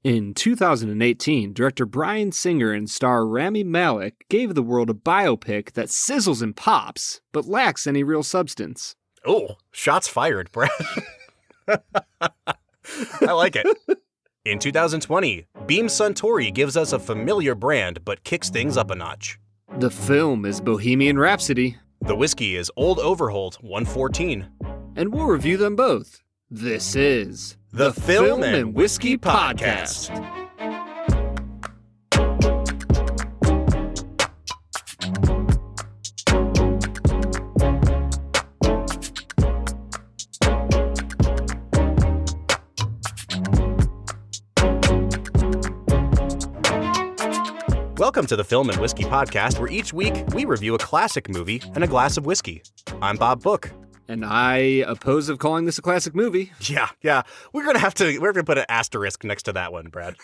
In 2018, director Bryan Singer and star Rami Malek gave the world a biopic that sizzles and pops, but lacks any real substance. Oh, shots fired, Brad. I like it. In 2020, Beam Suntory gives us a familiar brand, but kicks things up a notch. The film is Bohemian Rhapsody. The whiskey is Old Overholt 114. And we'll review them both. This is The Film and Whiskey Podcast. Welcome to the Film and Whiskey Podcast, where each week we review a classic movie and a glass of whiskey. I'm Bob Book. And I oppose of calling this a classic movie. Yeah. We're gonna put an asterisk next to that one, Brad.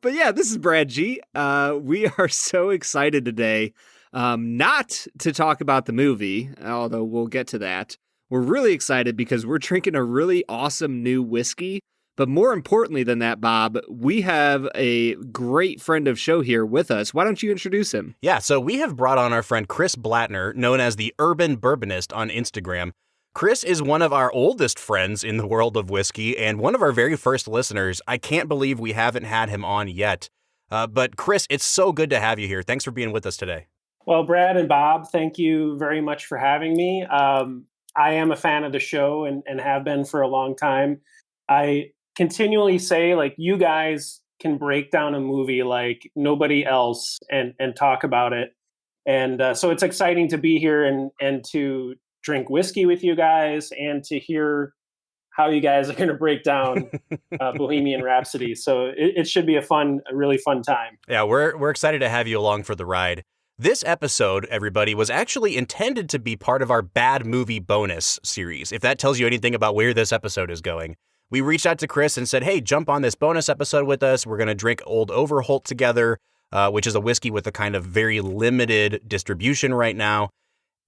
But yeah, this is Brad G. We are so excited today, not to talk about the movie, although we'll get to that. We're really excited because we're drinking a really awesome new whiskey. But more importantly than that, Bob, we have a great friend of show here with us. Why don't you introduce him? Yeah, so we have brought on our friend Chris Blatner, known as the Urban Bourbonist on Instagram. Chris is one of our oldest friends in the world of whiskey and one of our very first listeners. I can't believe we haven't had him on yet. But Chris, it's so good to have you here. Thanks for being with us today. Well, Brad and Bob, thank you very much for having me. I am a fan of the show and have been for a long time. I continually say, like, you guys can break down a movie like nobody else and talk about it. And so it's exciting to be here and to drink whiskey with you guys and to hear how you guys are going to break down Bohemian Rhapsody. So it should be a really fun time. Yeah, we're excited to have you along for the ride. This episode, everybody, was actually intended to be part of our Bad Movie Bonus series, if that tells you anything about where this episode is going. We reached out to Chris and said, hey, jump on this bonus episode with us. We're going to drink Old Overholt together, which is a whiskey with a kind of very limited distribution right now.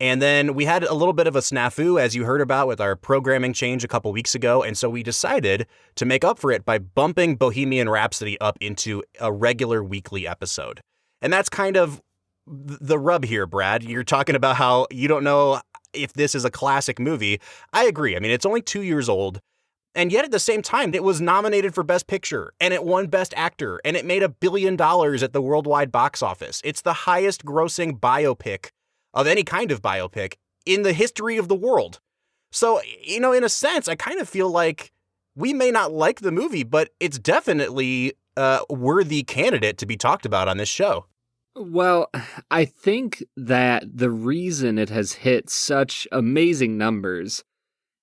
And then we had a little bit of a snafu, as you heard about, with our programming change a couple weeks ago. And so we decided to make up for it by bumping Bohemian Rhapsody up into a regular weekly episode. And that's kind of the rub here, Brad. You're talking about how you don't know if this is a classic movie. I agree. I mean, it's only 2 years old. And yet at the same time, it was nominated for Best Picture, and it won Best Actor, and it made $1 billion at the worldwide box office. It's the highest grossing biopic of any kind of biopic in the history of the world. So, in a sense, I kind of feel like we may not like the movie, but it's definitely a worthy candidate to be talked about on this show. Well, I think that the reason it has hit such amazing numbers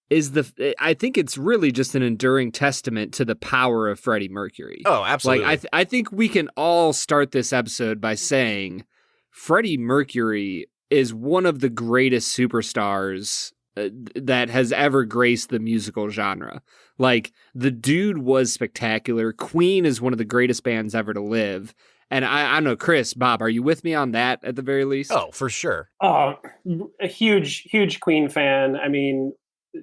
is I think it's really just an enduring testament to the power of Freddie Mercury. Oh, absolutely. Like, I think we can all start this episode by saying Freddie Mercury is one of the greatest superstars that has ever graced the musical genre. Like, the dude was spectacular. Queen is one of the greatest bands ever to live. And I don't know, Chris, Bob, are you with me on that at the very least? Oh, for sure. A huge Queen fan. I mean,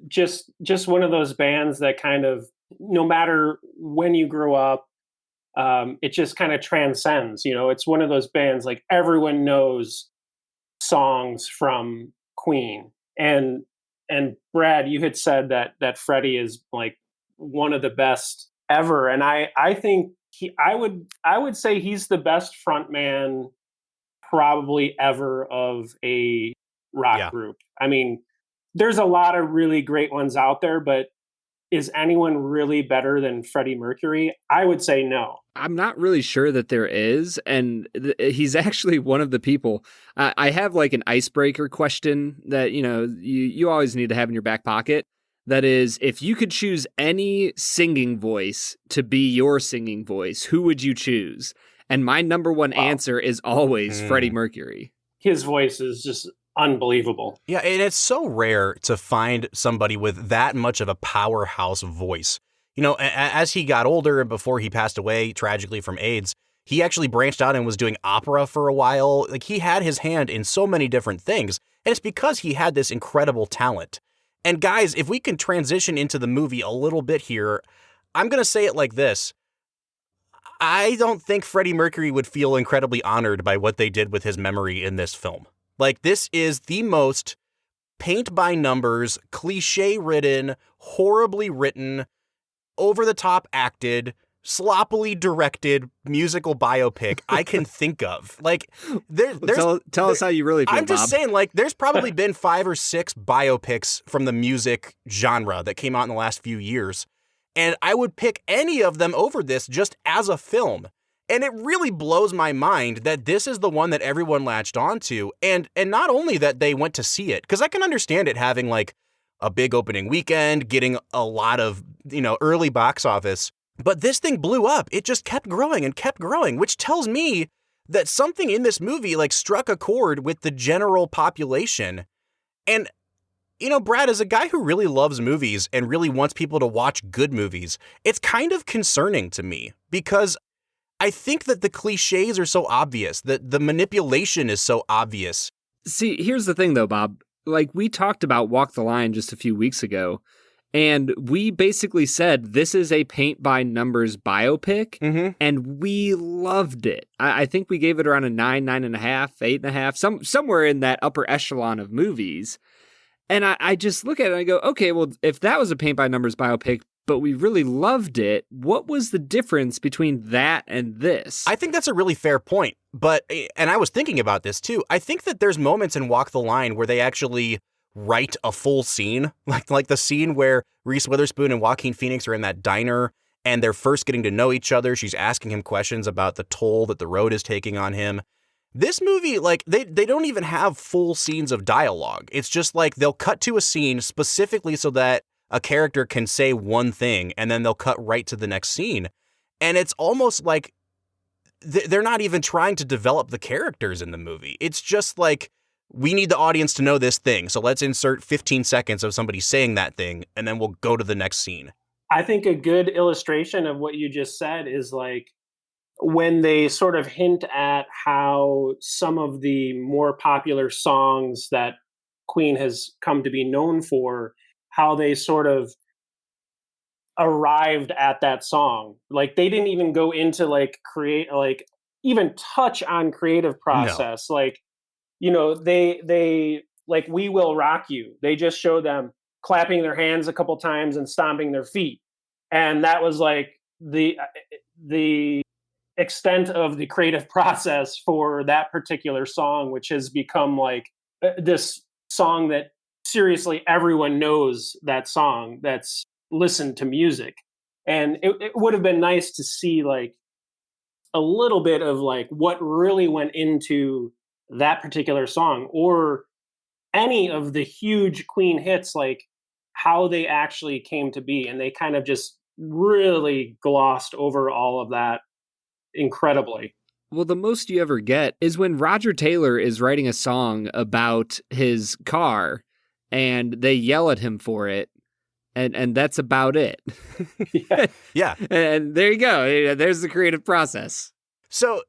just one of those bands that kind of, no matter when you grew up, it just kind of transcends. It's one of those bands, like, everyone knows songs from Queen. And Brad, you had said that Freddie is like one of the best ever, and I think I would say he's the best frontman probably ever of a rock group. I mean, there's a lot of really great ones out there, but is anyone really better than Freddie Mercury? I would say no. I'm not really sure that there is, and he's actually one of the people. I have like an icebreaker question that, you always need to have in your back pocket. That is, if you could choose any singing voice to be your singing voice, who would you choose? And my number one answer is always Freddie Mercury. His voice is just unbelievable. Yeah, and it's so rare to find somebody with that much of a powerhouse voice. As he got older and before he passed away tragically from AIDS, he actually branched out and was doing opera for a while. Like, he had his hand in so many different things, and it's because he had this incredible talent. And guys, if we can transition into the movie a little bit here, I'm going to say it like this. I don't think Freddie Mercury would feel incredibly honored by what they did with his memory in this film. Like, this is the most paint by numbers, cliche ridden, horribly written, over the top acted, sloppily directed musical biopic I can think of. Like, tell us how you really feel, I'm just Bob. saying, like, there's probably been 5 or 6 biopics from the music genre that came out in the last few years. And I would pick any of them over this just as a film. And it really blows my mind that this is the one that everyone latched onto. And not only that they went to see it, because I can understand it having like a big opening weekend, getting a lot of, early box office. But this thing blew up. It just kept growing and kept growing, which tells me that something in this movie like struck a chord with the general population. And Brad, as a guy who really loves movies and really wants people to watch good movies, it's kind of concerning to me because I think that the cliches are so obvious, that the manipulation is so obvious. See, here's the thing though, Bob. Like, we talked about Walk the Line just a few weeks ago, and we basically said this is a paint by numbers biopic, and we loved it. I think we gave it around a 9, 9.5, 8.5, somewhere in that upper echelon of movies. And I just look at it and I go, okay, well, if that was a paint by numbers biopic, but we really loved it, what was the difference between that and this? I think that's a really fair point. And I was thinking about this too. I think that there's moments in Walk the Line where they actually write a full scene, like the scene where Reese Witherspoon and Joaquin Phoenix are in that diner and they're first getting to know each other. She's asking him questions about the toll that the road is taking on him. This movie, like, they don't even have full scenes of dialogue. It's just like they'll cut to a scene specifically so that a character can say one thing, and then they'll cut right to the next scene. And it's almost like they're not even trying to develop the characters in the movie. It's just like, we need the audience to know this thing, so let's insert 15 seconds of somebody saying that thing, and then we'll go to the next scene. I think a good illustration of what you just said is like, when they sort of hint at how some of the more popular songs that Queen has come to be known for, how they sort of arrived at that song. Like, they didn't even go into like even touch on creative process. No. Like, they like We Will Rock You. They just show them clapping their hands a couple times and stomping their feet. And that was like the extent of the creative process for that particular song, which has become like this song that seriously everyone knows that song that's listened to music. And it would have been nice to see like a little bit of like what really went into that particular song, or any of the huge Queen hits, like how they actually came to be. And they kind of just really glossed over all of that incredibly. Well, the most you ever get is when Roger Taylor is writing a song about his car and they yell at him for it, and that's about it. Yeah. And there you go. There's the creative process. So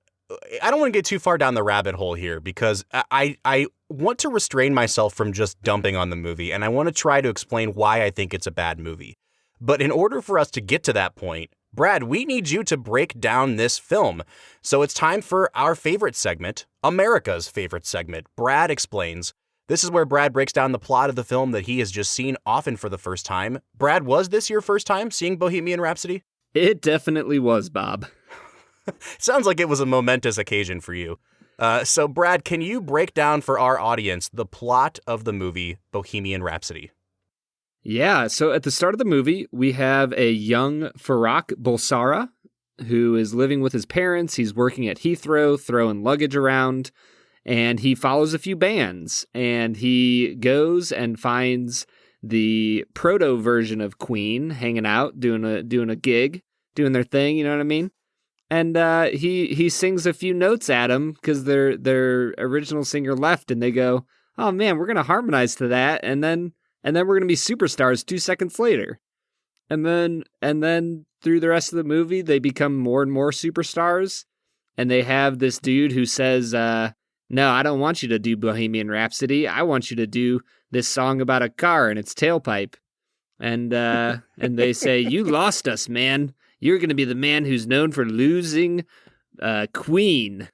I don't want to get too far down the rabbit hole here because I want to restrain myself from just dumping on the movie, and I want to try to explain why I think it's a bad movie. But in order for us to get to that point, Brad, we need you to break down this film. So it's time for our favorite segment, America's favorite segment, Brad Explains. This is where Brad breaks down the plot of the film that he has just seen, often for the first time. Brad, was this your first time seeing Bohemian Rhapsody? It definitely was, Bob. Sounds like it was a momentous occasion for you. So Brad, can you break down for our audience the plot of the movie Bohemian Rhapsody? Yeah, so at the start of the movie, we have a young Farrokh Bulsara who is living with his parents. He's working at Heathrow, throwing luggage around, and he follows a few bands. And he goes and finds the proto version of Queen hanging out, doing a gig, doing their thing, you know what I mean? And he sings a few notes at him because their original singer left, and they go, "Oh man, we're gonna harmonize to that," and then we're going to be superstars 2 seconds later. And then through the rest of the movie, they become more and more superstars. And they have this dude who says, no, I don't want you to do Bohemian Rhapsody. I want you to do this song about a car and its tailpipe. and they say, "You lost us, man. You're going to be the man who's known for losing Queen."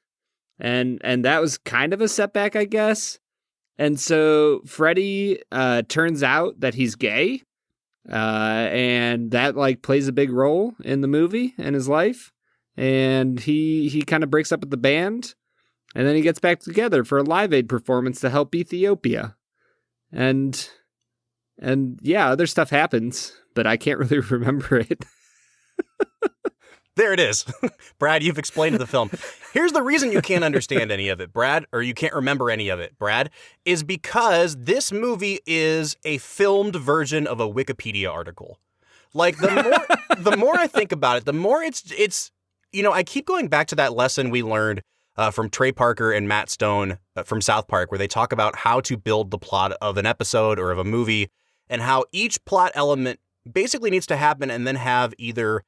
And that was kind of a setback, I guess. And so Freddie turns out that he's gay, and that like plays a big role in the movie and his life. And he kind of breaks up with the band, and then he gets back together for a Live Aid performance to help Ethiopia. And yeah, other stuff happens, but I can't really remember it. There it is. Brad, you've explained the film. Here's the reason you can't understand any of it, Brad, or you can't remember any of it, Brad, is because this movie is a filmed version of a Wikipedia article. Like, the more I think about it, the more it's I keep going back to that lesson we learned from Trey Parker and Matt Stone from South Park, where they talk about how to build the plot of an episode or of a movie, and how each plot element basically needs to happen and then have either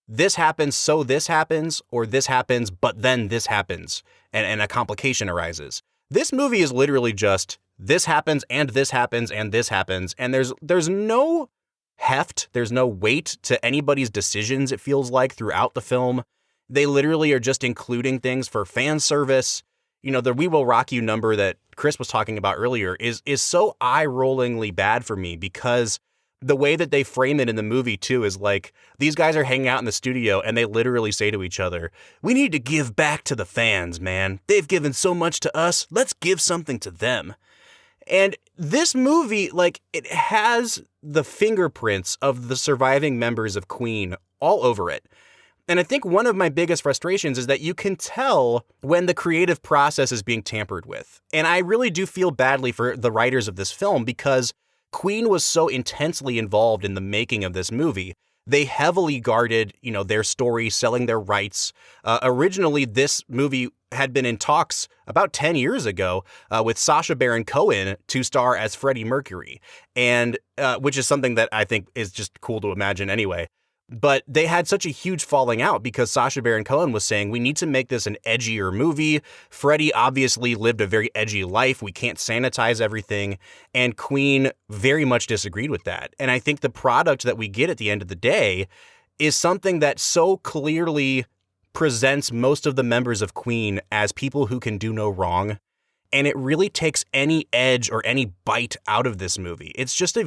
this happens, so this happens, or this happens, but then this happens, and a complication arises. This movie is literally just this happens, and this happens, and this happens, and there's no heft, there's no weight to anybody's decisions, it feels like, throughout the film. They literally are just including things for fan service. The We Will Rock You number that Chris was talking about earlier is so eye-rollingly bad for me, because the way that they frame it in the movie, too, is like these guys are hanging out in the studio and they literally say to each other, "We need to give back to the fans, man. They've given so much to us. Let's give something to them." And this movie, like, it has the fingerprints of the surviving members of Queen all over it. And I think one of my biggest frustrations is that you can tell when the creative process is being tampered with. And I really do feel badly for the writers of this film, because Queen was so intensely involved in the making of this movie. They heavily guarded, their story, selling their rights. Originally, this movie had been in talks about 10 years ago with Sacha Baron Cohen to star as Freddie Mercury, and which is something that I think is just cool to imagine anyway. But they had such a huge falling out because Sacha Baron Cohen was saying, we need to make this an edgier movie. Freddie obviously lived a very edgy life. We can't sanitize everything. And Queen very much disagreed with that. And I think the product that we get at the end of the day is something that so clearly presents most of the members of Queen as people who can do no wrong. And it really takes any edge or any bite out of this movie. It's just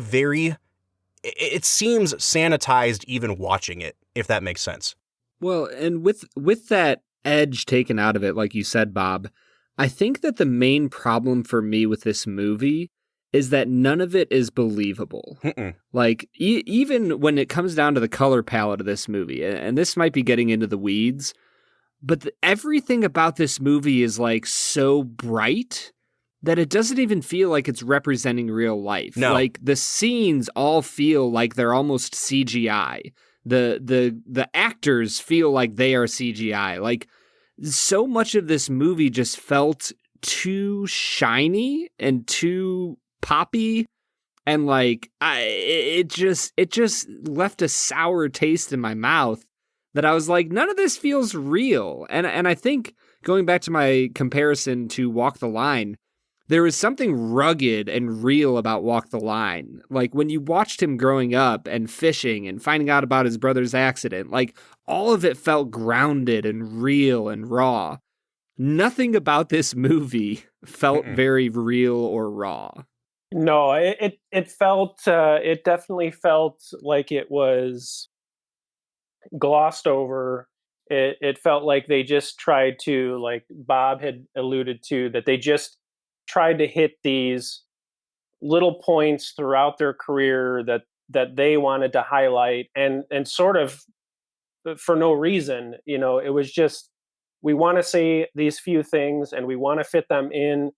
it seems sanitized even watching it, if that makes sense. Well, and with that edge taken out of it, like you said, Bob, I think that the main problem for me with this movie is that none of it is believable. Like, even when it comes down to the color palette of this movie, and this might be getting into the weeds, but everything about this movie is like so bright that it doesn't even feel like it's representing real life. No. Like, the scenes all feel like they're almost CGI. The actors feel like they are CGI. Like, so much of this movie just felt too shiny and too poppy, and like it just left a sour taste in my mouth that I was like, none of this feels real. And I think, going back to my comparison to Walk the Line, there was something rugged and real about Walk the Line. Like, when you watched him growing up and fishing and finding out about his brother's accident, like, all of it felt grounded and real and raw. Nothing about this movie felt very real or raw. No, it definitely felt like it was glossed over. It felt like they just tried to, like Bob had alluded to, that they just tried to hit these little points throughout their career that they wanted to highlight, and sort of for no reason. It was just, we want to say these few things and we want to fit them in,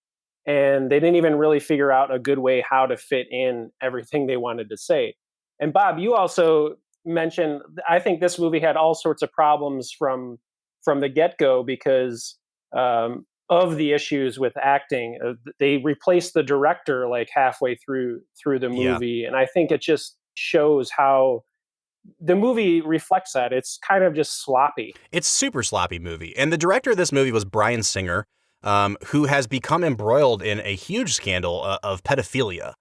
and they didn't even really figure out a good way how to fit in everything they wanted to say. And Bob, you also mentioned, I think this movie had all sorts of problems from the get-go because of the issues with acting. They replaced the director like halfway through the movie. And I think it just shows how the movie reflects that. It's kind of just sloppy. It's super sloppy movie. And the director of this movie was Bryan Singer, who has become embroiled in a huge scandal of pedophilia.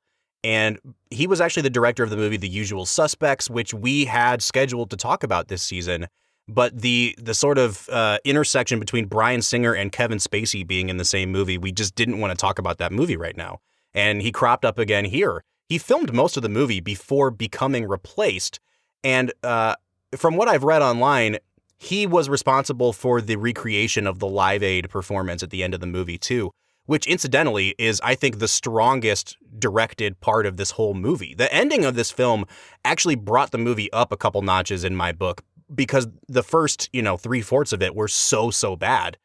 And he was actually the director of the movie The Usual Suspects, which we had scheduled to talk about this season. But the sort of intersection between Bryan Singer and Kevin Spacey being in the same movie, we just didn't want to talk about that movie right now. And he cropped up again here. He filmed most of the movie before becoming replaced. And from what I've read online, he was responsible for the recreation of the Live Aid performance at the end of the movie, too, which incidentally is, I think, the strongest directed part of this whole movie. The ending of this film actually brought the movie up a couple notches in my book because the first, 3/4 of it were so bad.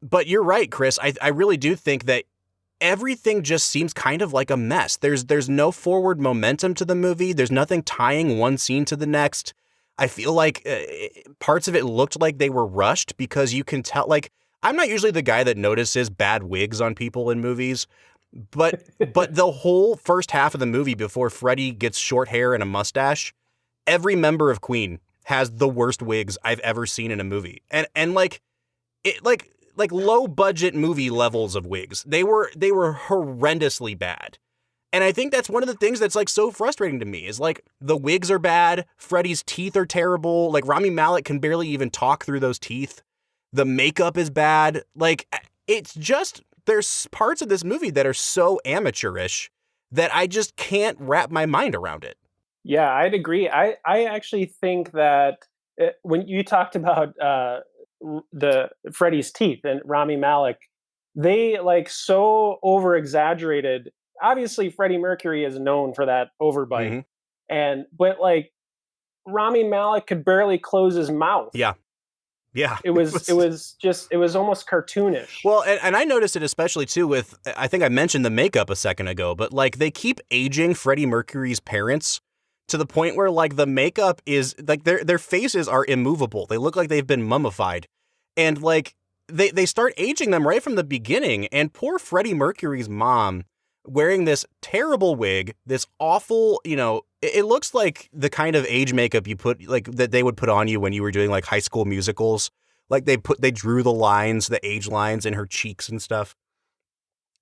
But you're right, Chris. I really do think that everything just seems kind of like a mess. There's no forward momentum to the movie. There's nothing tying one scene to the next. I feel like parts of it looked like they were rushed because you can tell, like, I'm not usually the guy that notices bad wigs on people in movies, but the whole first half of the movie before Freddie gets short hair and a mustache, every member of Queen has the worst wigs I've ever seen in a movie. And like low budget movie levels of wigs. They were horrendously bad. And I think that's one of the things that's like so frustrating to me is like the wigs are bad. Freddie's teeth are terrible. Like Rami Malek can barely even talk through those teeth. The makeup is bad. Like it's just, there's parts of this movie that are so amateurish that I just can't wrap my mind around it. Yeah, I'd agree. I actually think that when you talked about the Freddie's teeth and Rami Malek, they like so over exaggerated. Obviously, Freddie Mercury is known for that overbite, but like Rami Malek could barely close his mouth. Yeah. It was almost cartoonish. Well, and I noticed it especially too with, I think I mentioned the makeup a second ago, but like they keep aging Freddie Mercury's parents to the point where like the makeup is like their faces are immovable. They look like they've been mummified. And like they start aging them right from the beginning. And poor Freddie Mercury's mom wearing this terrible wig, this awful, it looks like the kind of age makeup you put like that they would put on you when you were doing like High School Musicals. Like they drew the lines, the age lines in her cheeks and stuff.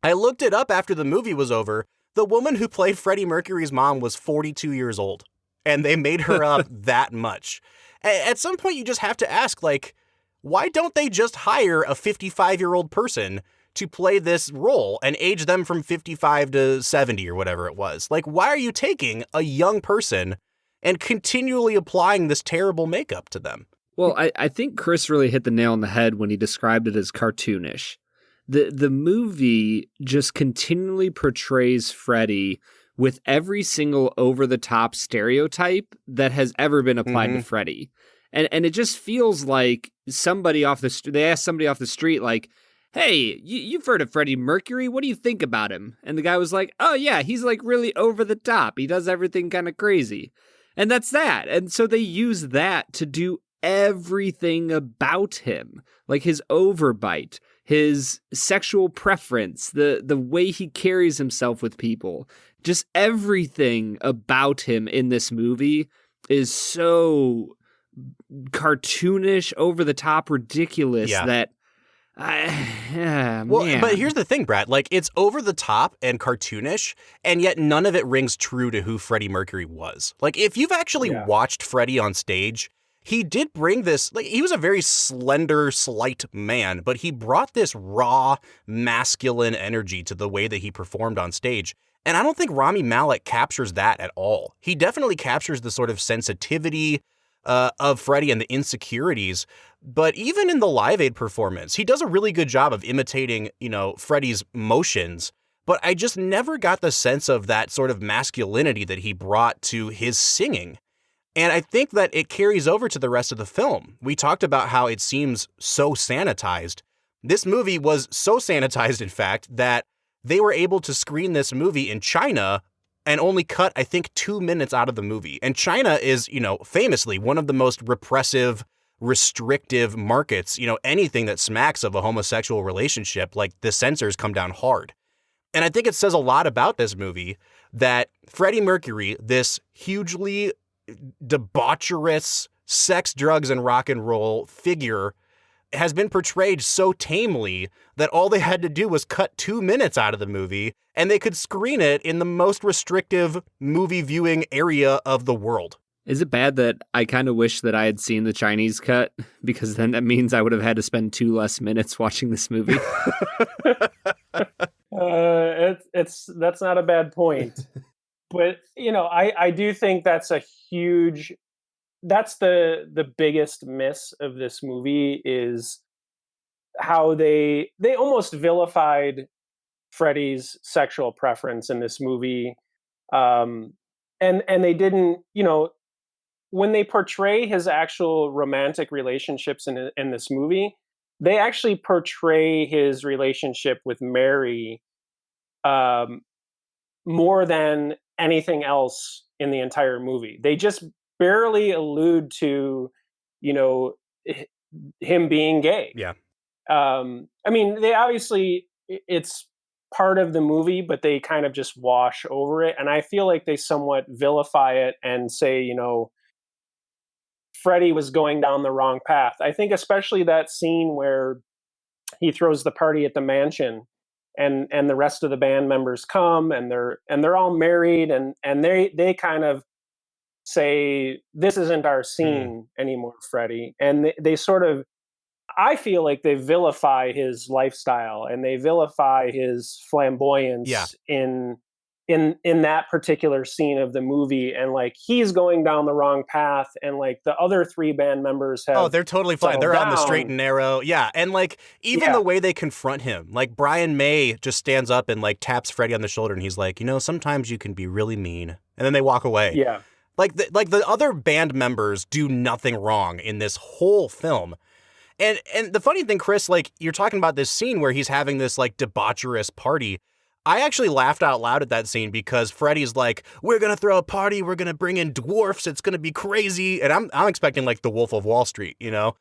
I looked it up after the movie was over. The woman who played Freddie Mercury's mom was 42 years old, and they made her up that much. At some point, you just have to ask, like, why don't they just hire a 55-year-old person to play this role and age them from 55 to 70 or whatever it was? Like, why are you taking a young person and continually applying this terrible makeup to them? Well, I think Chris really hit the nail on the head when he described it as cartoonish. The movie just continually portrays Freddie with every single over-the-top stereotype that has ever been applied to Freddie. And it just feels like somebody off the street, they asked somebody off the street, like, hey, you've heard of Freddie Mercury. What do you think about him? And the guy was like, oh, yeah, he's like really over the top. He does everything kind of crazy. And that's that. And so they use that to do everything about him, like his overbite, his sexual preference, the way he carries himself with people, just everything about him in this movie is so cartoonish, over the top, ridiculous that man. But here's the thing, Brad, like it's over the top and cartoonish, and yet none of it rings true to who Freddie Mercury was. Like if you've actually watched Freddie on stage, he did bring this, like he was a very slender, slight man, but he brought this raw, masculine energy to the way that he performed on stage. And I don't think Rami Malek captures that at all. He definitely captures the sort of sensitivity of Freddie and the insecurities. But even in the Live Aid performance, he does a really good job of imitating, Freddie's motions. But I just never got the sense of that sort of masculinity that he brought to his singing. And I think that it carries over to the rest of the film. We talked about how it seems so sanitized. This movie was so sanitized, in fact, that they were able to screen this movie in China and only cut, I think, 2 minutes out of the movie. And China is, famously one of the most repressive, restrictive markets. Anything that smacks of a homosexual relationship, like the censors come down hard. And I think it says a lot about this movie that Freddie Mercury, this hugely debaucherous sex, drugs, and rock and roll figure, has been portrayed so tamely that all they had to do was cut 2 minutes out of the movie and they could screen it in the most restrictive movie viewing area of the world. Is it bad that I kind of wish that I had seen the Chinese cut? Because then that means I would have had to spend 2 less minutes watching this movie. That's not a bad point. But, I do think that's the biggest miss of this movie is how they almost vilified Freddie's sexual preference in this movie. And they didn't, when they portray his actual romantic relationships in this movie, they actually portray his relationship with Mary more than anything else in the entire movie. They just barely allude to, him being gay. Yeah. They obviously, it's part of the movie, but they kind of just wash over it. And I feel like they somewhat vilify it and say, Freddie was going down the wrong path. I think especially that scene where he throws the party at the mansion and the rest of the band members come and they're all married and they kind of say, this isn't our scene anymore, Freddie. And they sort of, I feel like they vilify his lifestyle and they vilify his flamboyance in that particular scene of the movie, and like he's going down the wrong path, and like the other 3 band members have they're totally fine. They're on the straight and narrow. Yeah. And like even the way they confront him, like Brian May just stands up and like taps Freddie on the shoulder and he's like, sometimes you can be really mean. And then they walk away. Yeah. Like the other band members do nothing wrong in this whole film. And the funny thing, Chris, like you're talking about this scene where he's having this like debaucherous party. I actually laughed out loud at that scene because Freddie's like, we're going to throw a party. We're going to bring in dwarfs. It's going to be crazy. And I'm expecting like the Wolf of Wall Street, And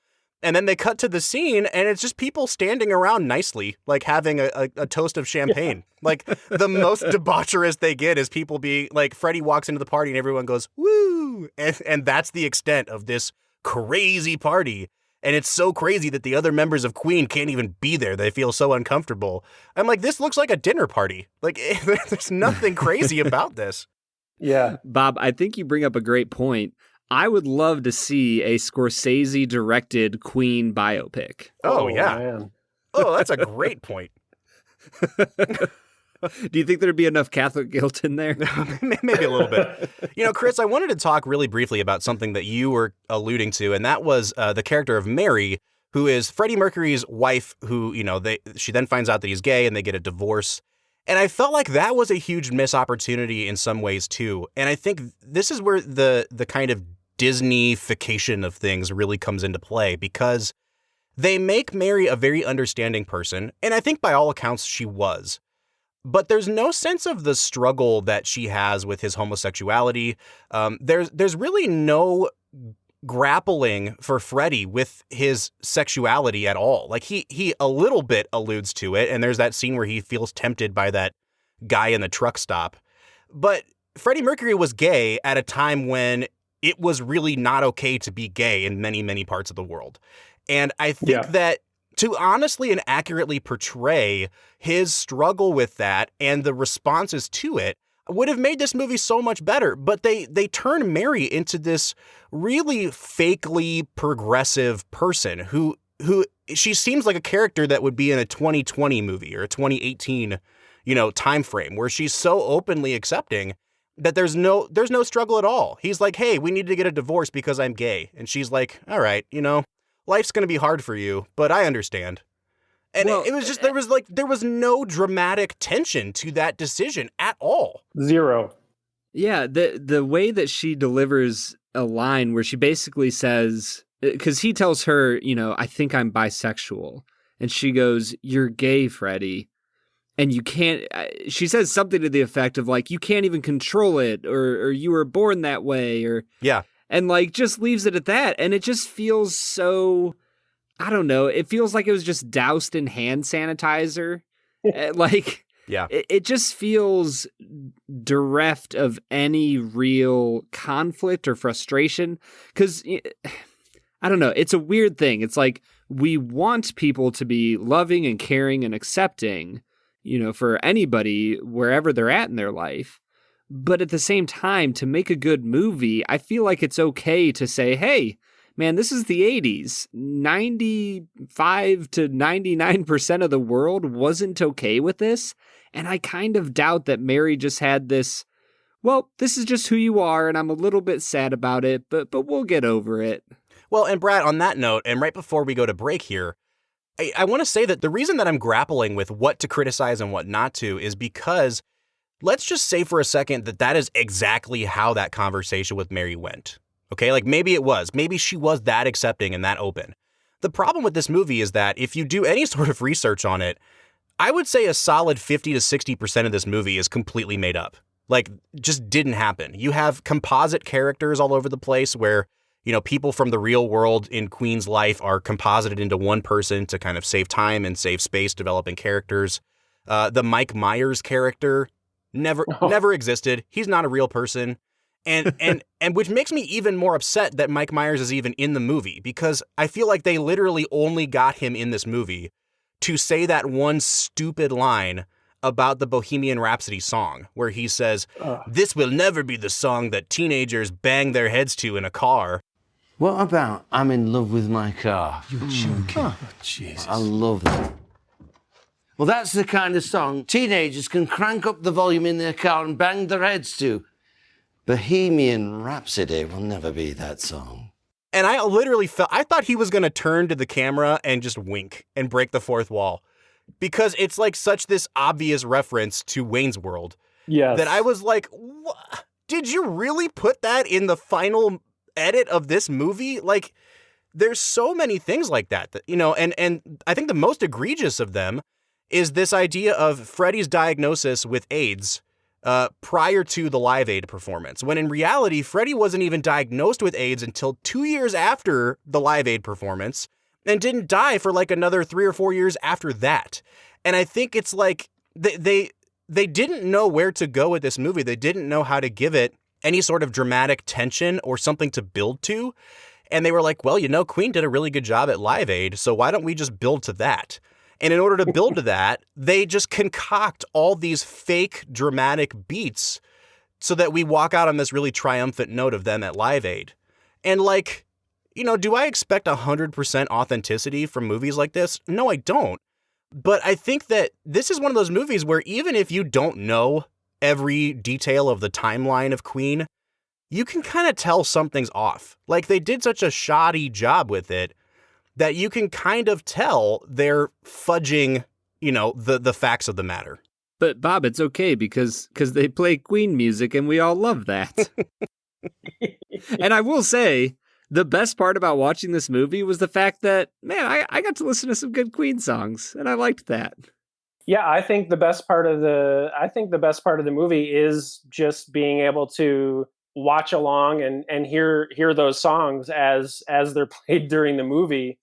then they cut to the scene and it's just people standing around nicely, like having a toast of champagne. Like the most debaucherous they get is people being like, Freddie walks into the party and everyone goes, woo. And that's the extent of this crazy party. And it's so crazy that the other members of Queen can't even be there. They feel so uncomfortable. I'm like, this looks like a dinner party. Like, there's nothing crazy about this. Yeah. Bob, I think you bring up a great point. I would love to see a Scorsese-directed Queen biopic. Oh yeah. Man. Oh, that's a great point. Do you think there'd be enough Catholic guilt in there? Maybe a little bit. Chris, I wanted to talk really briefly about something that you were alluding to, and that was the character of Mary, who is Freddie Mercury's wife, who, she then finds out that he's gay and they get a divorce. And I felt like that was a huge missed opportunity in some ways, too. And I think this is where the kind of Disney-fication of things really comes into play, because they make Mary a very understanding person, and I think by all accounts she was. But there's no sense of the struggle that she has with his homosexuality. There's really no grappling for Freddie with his sexuality at all. Like he a little bit alludes to it, and there's that scene where he feels tempted by that guy in the truck stop. But Freddie Mercury was gay at a time when it was really not okay to be gay in many, many parts of the world. And I think that to honestly and accurately portray his struggle with that and the responses to it would have made this movie so much better. But they turn Mary into this really fakely progressive person who she seems like a character that would be in a 2020 movie or a 2018, time frame, where she's so openly accepting that there's no struggle at all. He's like, hey, we need to get a divorce because I'm gay. And she's like, all right, life's going to be hard for you, but I understand. And it was just, there was no dramatic tension to that decision at all. Zero. Yeah. The way that she delivers a line where she basically says, because he tells her, I think I'm bisexual. And she goes, you're gay, Freddie. And you can't, she says something to the effect of like, you can't even control it, or you were born that way, or. Yeah. And like just leaves it at that. And it just feels so, I don't know. It feels like it was just doused in hand sanitizer. It just feels bereft of any real conflict or frustration. Because I don't know. It's a weird thing. It's like we want people to be loving and caring and accepting, for anybody wherever they're at in their life. But at the same time, to make a good movie, I feel like it's okay to say, hey, man, this is the 80s. 95 to 99% of the world wasn't okay with this. And I kind of doubt that Mary just had this, well, this is just who you are, and I'm a little bit sad about it, but we'll get over it. Well, and Brad, on that note, and right before we go to break here, I want to say that the reason that I'm grappling with what to criticize and what not to is because let's just say for a second that is exactly how that conversation with Mary went. Okay, like maybe it was. Maybe she was that accepting and that open. The problem with this movie is that if you do any sort of research on it, I would say a solid 50 to 60% of this movie is completely made up. Like, just didn't happen. You have composite characters all over the place where, people from the real world in Queen's life are composited into one person to kind of save time and save space developing characters. The Mike Myers character never existed. He's not a real person. And which makes me even more upset that Mike Myers is even in the movie, because I feel like they literally only got him in this movie to say that one stupid line about the Bohemian Rhapsody song where he says, "This will never be the song that teenagers bang their heads to in a car." What about I'm in love with my car? You're joking. Oh, Jesus. I love that. Well, that's the kind of song teenagers can crank up the volume in their car and bang their heads to. Bohemian Rhapsody will never be that song. And I literally I thought he was going to turn to the camera and just wink and break the fourth wall, because it's like such this obvious reference to Wayne's World. Yes. That I was like, did you really put that in the final edit of this movie? Like, there's so many things like that, and I think the most egregious of them is this idea of Freddie's diagnosis with AIDS prior to the Live Aid performance, when in reality, Freddie wasn't even diagnosed with AIDS until 2 years after the Live Aid performance and didn't die for like another 3 or 4 years after that. And I think it's like they didn't know where to go with this movie. They didn't know how to give it any sort of dramatic tension or something to build to. And they were like, well, Queen did a really good job at Live Aid, so why don't we just build to that? And in order to build to that, they just concoct all these fake dramatic beats so that we walk out on this really triumphant note of them at Live Aid. And like, do I expect 100% authenticity from movies like this? No, I don't. But I think that this is one of those movies where even if you don't know every detail of the timeline of Queen, you can kind of tell something's off. Like, they did such a shoddy job with it that you can kind of tell they're fudging, the facts of the matter. But Bob, it's okay because they play Queen music and we all love that. And I will say, the best part about watching this movie was the fact that, man, I got to listen to some good Queen songs, and I liked that. Yeah, I think the best part of the movie is just being able to watch along and hear those songs as they're played during the movie.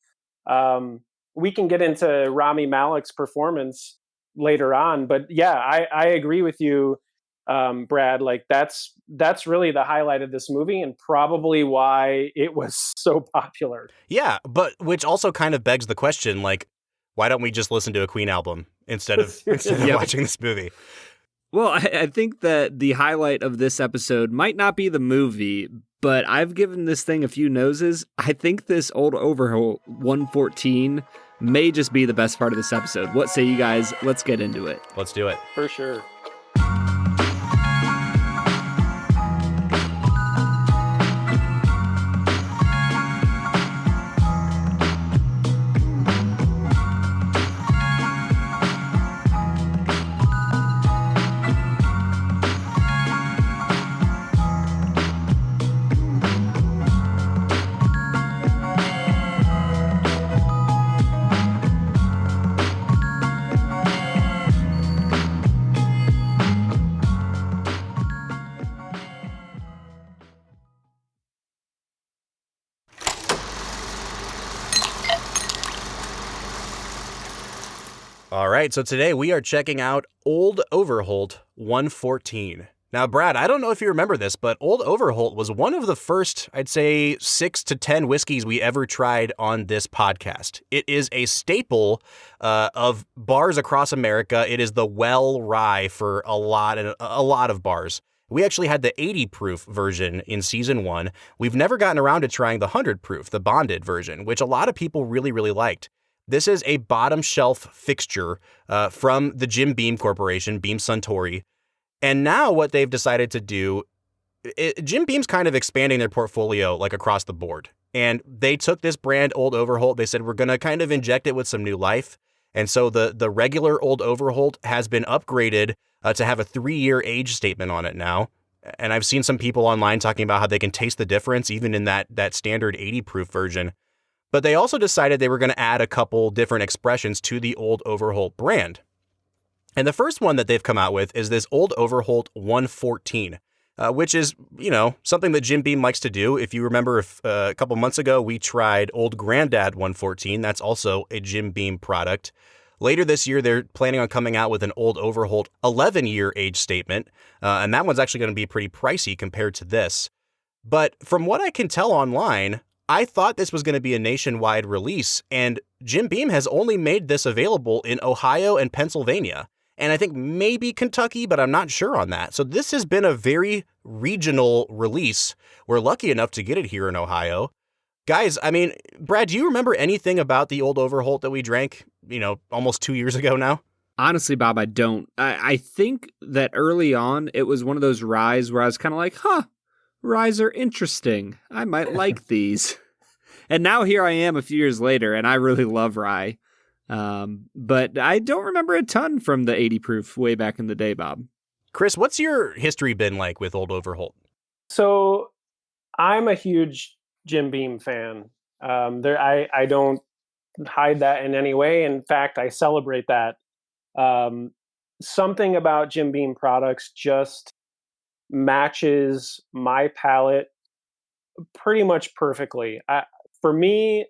We can get into Rami Malek's performance later on, but yeah, I agree with you, Brad. Like that's really the highlight of this movie and probably why it was so popular. Yeah, but which also kind of begs the question, like, why don't we just listen to a Queen album instead of watching this movie? Well, I think that the highlight of this episode might not be the movie, but I've given this thing a few noses. I think this old Overholt 114 may just be the best part of this episode. What say you guys? Let's get into it. Let's do it. For sure. All right, so today we are checking out Old Overholt 114. Now, Brad, I don't know if you remember this, but Old Overholt was one of the first, I'd say, 6 to 10 whiskeys we ever tried on this podcast. It is a staple of bars across America. It is the well rye for a lot of bars. We actually had the 80 proof version in season 1. We've never gotten around to trying the 100 proof, the bonded version, which a lot of people really, really liked. This is a bottom shelf fixture from the Jim Beam Corporation, Beam Suntory. And now what they've decided to do, Jim Beam's kind of expanding their portfolio like across the board. And they took this brand Old Overholt. They said, we're going to kind of inject it with some new life. And so the regular Old Overholt has been upgraded to have a 3-year age statement on it now. And I've seen some people online talking about how they can taste the difference even in that standard 80 proof version. But they also decided they were going to add a couple different expressions to the Old Overholt brand. And the first one that they've come out with is this Old Overholt 114, which is, something that Jim Beam likes to do. If you remember, a couple months ago, we tried Old Grandad 114. That's also a Jim Beam product. Later this year, they're planning on coming out with an Old Overholt 11-year age statement. And that one's actually going to be pretty pricey compared to this. But from what I can tell online, I thought this was going to be a nationwide release. And Jim Beam has only made this available in Ohio and Pennsylvania. And I think maybe Kentucky, but I'm not sure on that. So this has been a very regional release. We're lucky enough to get it here in Ohio. Guys, I mean, Brad, do you remember anything about the Old Overholt that we drank, almost 2 years ago now? Honestly, Bob, I don't. I think that early on, it was one of those ryes where I was kind of like, ryes are interesting. I might like these. And now here I am a few years later, and I really love rye. But I don't remember a ton from the 80 proof way back in the day, Bob. Chris, what's your history been like with Old Overholt? So I'm a huge Jim Beam fan. I don't hide that in any way. In fact, I celebrate that. Something about Jim Beam products just matches my palate pretty much perfectly. For me,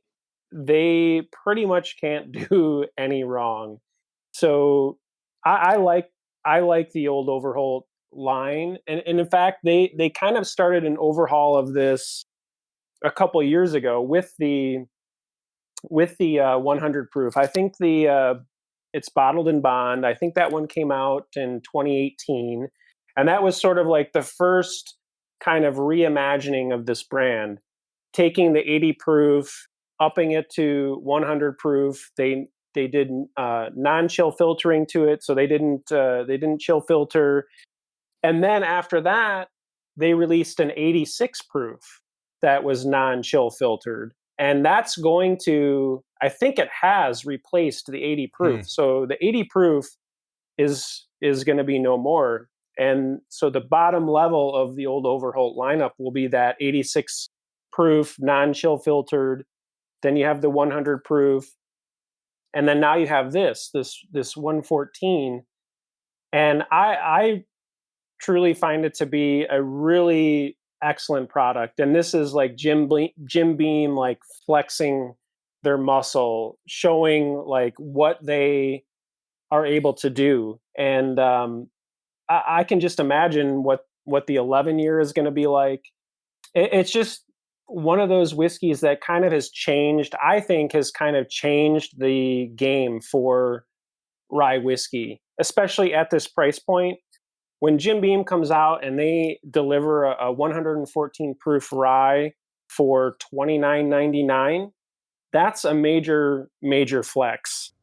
they pretty much can't do any wrong. So I like the Old Overholt line, and in fact they kind of started an overhaul of this a couple years ago with the 100 proof. I think it's bottled in bond. I think that one came out in 2018, and that was sort of like the first kind of reimagining of this brand, taking the 80 proof, upping it to 100 proof. They did non-chill filtering to it, so they didn't chill filter. And then after that, they released an 86 proof that was non-chill filtered, and that's going to, I think it has replaced the 80 proof. So the 80 proof is going to be no more. And so the bottom level of the Old Overholt lineup will be that 86 proof, non-chill filtered. Then you have the 100 proof, and then now you have this 114. And I truly find it to be a really excellent product. And this is like Jim Beam like flexing their muscle, showing like what they are able to do. And I can just imagine what the 11 year is going to be like. It's just one of those whiskeys that kind of has changed, I think has kind of changed the game for rye whiskey, especially at this price point. When Jim Beam comes out and they deliver a 114 proof rye for $29.99, that's a major, major flex.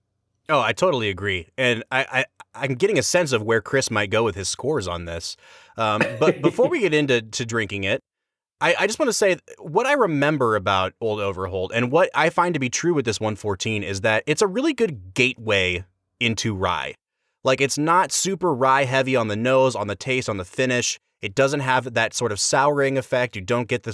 Oh, I totally agree. And I'm getting a sense of where Chris might go with his scores on this. But before we get into drinking it, I just want to say what I remember about Old Overholt and what I find to be true with this 114 is that it's a really good gateway into rye. Like, it's not super rye heavy on the nose, on the taste, on the finish. It doesn't have that sort of souring effect. You don't get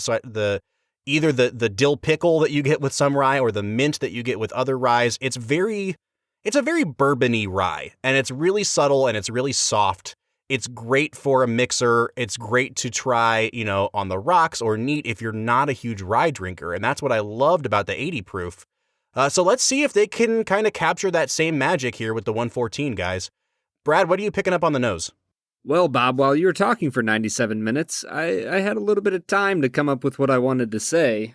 either the dill pickle that you get with some rye or the mint that you get with other ryes. It's a very bourbony rye, and it's really subtle and it's really soft. It's great for a mixer. It's great to try, on the rocks or neat if you're not a huge rye drinker. And that's what I loved about the 80 proof. So let's see if they can kind of capture that same magic here with the 114, guys. Brad, what are you picking up on the nose? Well, Bob, while you were talking for 97 minutes, I had a little bit of time to come up with what I wanted to say,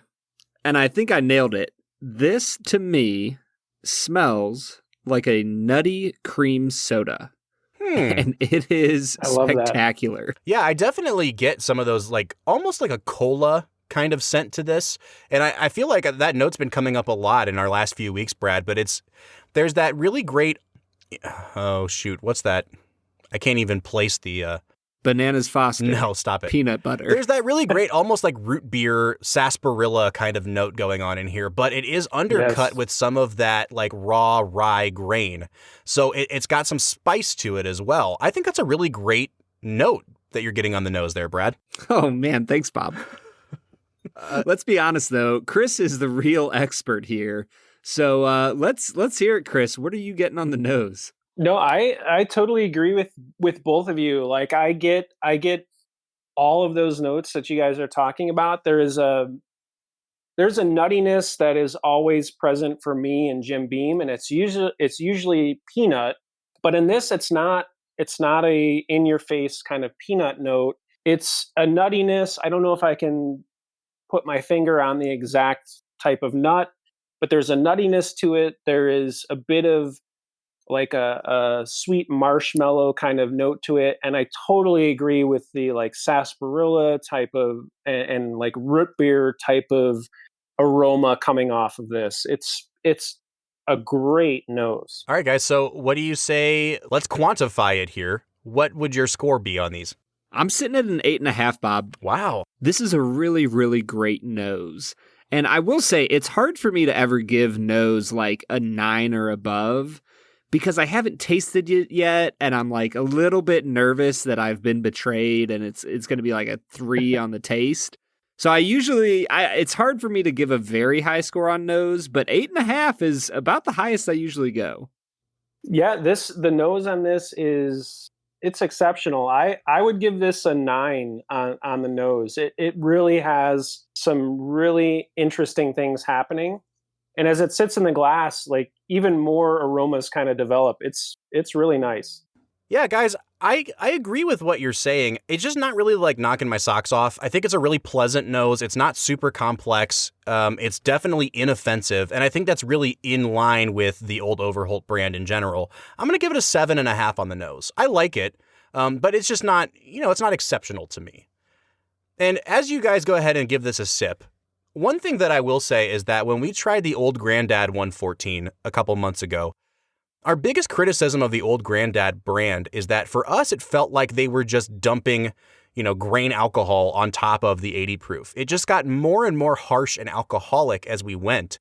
and I think I nailed it. This, to me, smells like a nutty cream soda, and it is I love that. spectacular. Yeah, I definitely get some of those, like, almost like a cola kind of scent to this. And I feel like that note's been coming up a lot in our last few weeks, Brad, but there's that really great, oh, shoot, what's that? I can't even place the... Bananas Foster. No, stop it. Peanut butter. There's that really great, almost like root beer, sarsaparilla kind of note going on in here, but it is undercut with some of that like raw rye grain. So it's got some spice to it as well. I think that's a really great note that you're getting on the nose there, Brad. Oh, man. Thanks, Bob. Let's be honest, though. Chris is the real expert here. So let's hear it, Chris. What are you getting on the nose? No, I totally agree with both of you. Like I get all of those notes that you guys are talking about. There's a nuttiness that is always present for me and Jim Beam, and it's usually peanut. But in this, it's not a in your face kind of peanut note. It's a nuttiness. I don't know if I can put my finger on the exact type of nut, but there's a nuttiness to it. There is a bit of like a sweet marshmallow kind of note to it. And I totally agree with the like sarsaparilla type of and like root beer type of aroma coming off of this. It's a great nose. All right, guys. So what do you say? Let's quantify it here. What would your score be on these? I'm sitting at an 8.5, Bob. Wow. This is a really, really great nose. And I will say it's hard for me to ever give nose like a 9 or above, because I haven't tasted it yet, and I'm like a little bit nervous that I've been betrayed, and it's going to be like a 3 on the taste. So it's hard for me to give a very high score on nose, but 8.5 is about the highest I usually go. Yeah, the nose on this it's exceptional. I would give this a 9 on the nose. It really has some really interesting things happening. And as it sits in the glass, like even more aromas kind of develop. It's really nice. Yeah, guys, I agree with what you're saying. It's just not really like knocking my socks off. I think it's a really pleasant nose. It's not super complex. It's definitely inoffensive. And I think that's really in line with the old Overholt brand in general. I'm going to give it a 7.5 on the nose. I like it, but it's just not, it's not exceptional to me. And as you guys go ahead and give this a sip, one thing that I will say is that when we tried the Old Grandad 114 a couple months ago, our biggest criticism of the Old Grandad brand is that for us, it felt like they were just dumping, grain alcohol on top of the 80 proof. It just got more and more harsh and alcoholic as we went.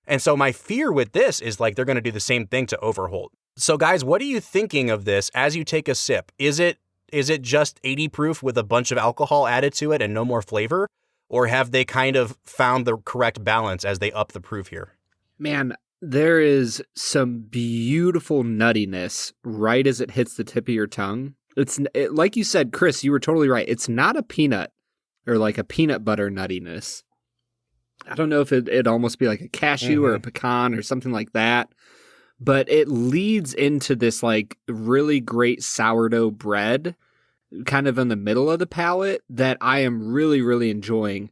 And so my fear with this is like they're going to do the same thing to Overholt. So guys, what are you thinking of this as you take a sip? Is it just 80 proof with a bunch of alcohol added to it and no more flavor? Or have they kind of found the correct balance as they up the proof here? Man, there is some beautiful nuttiness right as it hits the tip of your tongue. Like you said, Chris, you were totally right. It's not a peanut or like a peanut butter nuttiness. I don't know if it'd almost be like a cashew or a pecan or something like that. But it leads into this like really great sourdough bread kind of in the middle of the palate that I am really, really enjoying.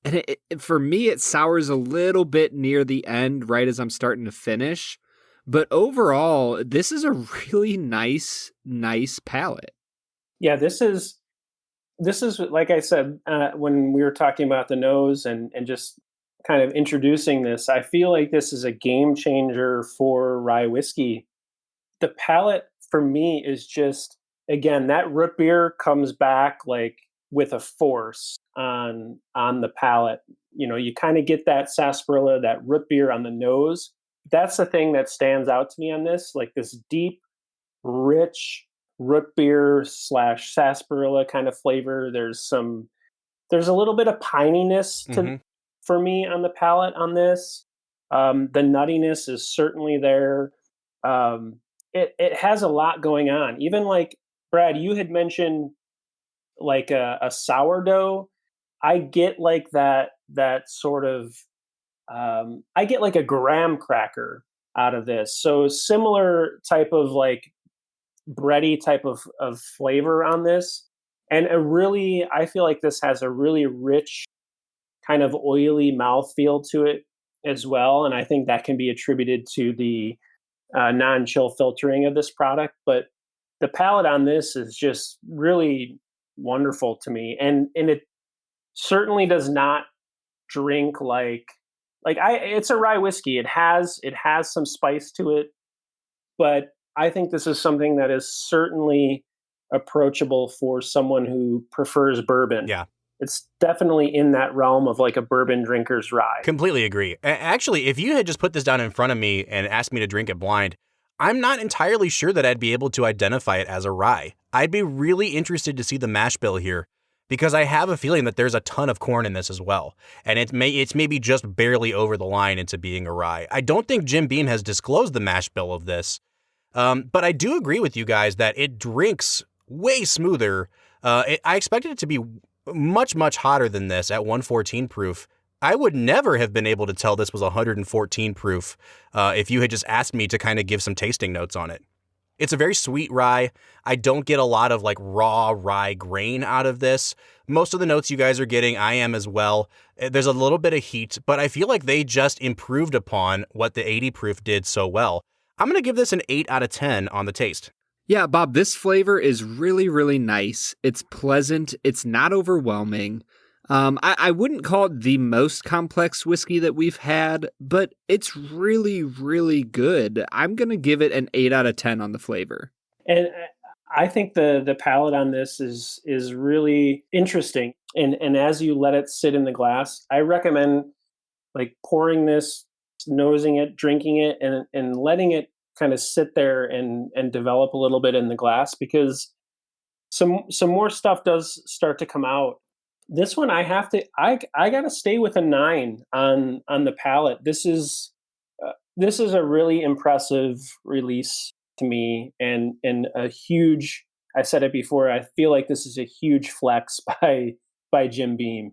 And for me, it sours a little bit near the end, right as I'm starting to finish. But overall, this is a really nice palate. Yeah, this is like I said, when we were talking about the nose and just kind of introducing this, I feel like this is a game changer for rye whiskey. The palate for me is just, again, that root beer comes back like with a force on the palate. You kind of get that sarsaparilla, that root beer on the nose. That's the thing that stands out to me on this, like this deep, rich root beer / sarsaparilla kind of flavor. There's a little bit of pininess for me on the palate on this. The nuttiness is certainly there. It has a lot going on. Even like Brad, you had mentioned like a sourdough. I get like that sort of I get like a graham cracker out of this. So similar type of like bready type of flavor on this. And I feel like this has a really rich kind of oily mouthfeel to it as well. And I think that can be attributed to the non-chill filtering of this product. But the palate on this is just really wonderful to me. And it certainly does not drink like it's a rye whiskey. It has some spice to it, but I think this is something that is certainly approachable for someone who prefers bourbon. Yeah. It's definitely in that realm of like a bourbon drinker's rye. Completely agree. Actually, if you had just put this down in front of me and asked me to drink it blind, I'm not entirely sure that I'd be able to identify it as a rye. I'd be really interested to see the mash bill here, because I have a feeling that there's a ton of corn in this as well, and it's maybe just barely over the line into being a rye. I don't think Jim Beam has disclosed the mash bill of this, but I do agree with you guys that it drinks way smoother. I expected it to be much, much hotter than this at 114 proof. I would never have been able to tell this was 114 proof if you had just asked me to kind of give some tasting notes on it. It's a very sweet rye. I don't get a lot of like raw rye grain out of this. Most of the notes you guys are getting, I am as well. There's a little bit of heat, but I feel like they just improved upon what the 80 proof did so well. I'm going to give this an 8 out of 10 on the taste. Yeah, Bob, this flavor is really, really nice. It's pleasant. It's not overwhelming. I wouldn't call it the most complex whiskey that we've had, but it's really, really good. I'm going to give it an 8 out of 10 on the flavor. And I think the palate on this is really interesting. And as you let it sit in the glass, I recommend like pouring this, nosing it, drinking it, and letting it kind of sit there and develop a little bit in the glass, because some more stuff does start to come out. This one I gotta stay with a 9 on the palate. This is a really impressive release to me, and a huge. I said it before. I feel like this is a huge flex by Jim Beam.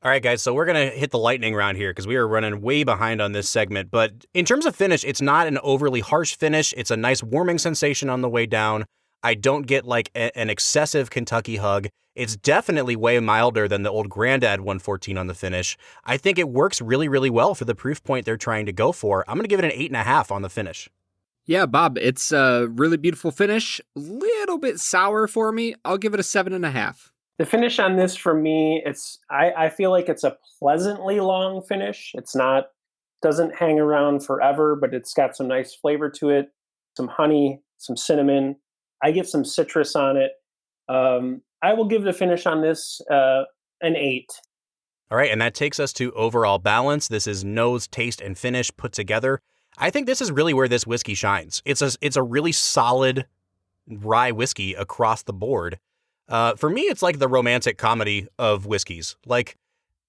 All right, guys, so we're going to hit the lightning round here because we are running way behind on this segment. But in terms of finish, it's not an overly harsh finish. It's a nice warming sensation on the way down. I don't get like an excessive Kentucky hug. It's definitely way milder than the old Grandad 114 on the finish. I think it works really, really well for the proof point they're trying to go for. I'm going to give it an 8.5 on the finish. Yeah, Bob, it's a really beautiful finish. Little bit sour for me. I'll give it a 7.5. The finish on this for me, I feel like it's a pleasantly long finish. It's not, doesn't hang around forever, but it's got some nice flavor to it, some honey, some cinnamon. I get some citrus on it. I will give the finish on this an 8. All right, and that takes us to overall balance. This is nose, taste, and finish put together. I think this is really where this whiskey shines. It's a really solid rye whiskey across the board. For me, it's like the romantic comedy of whiskeys. Like,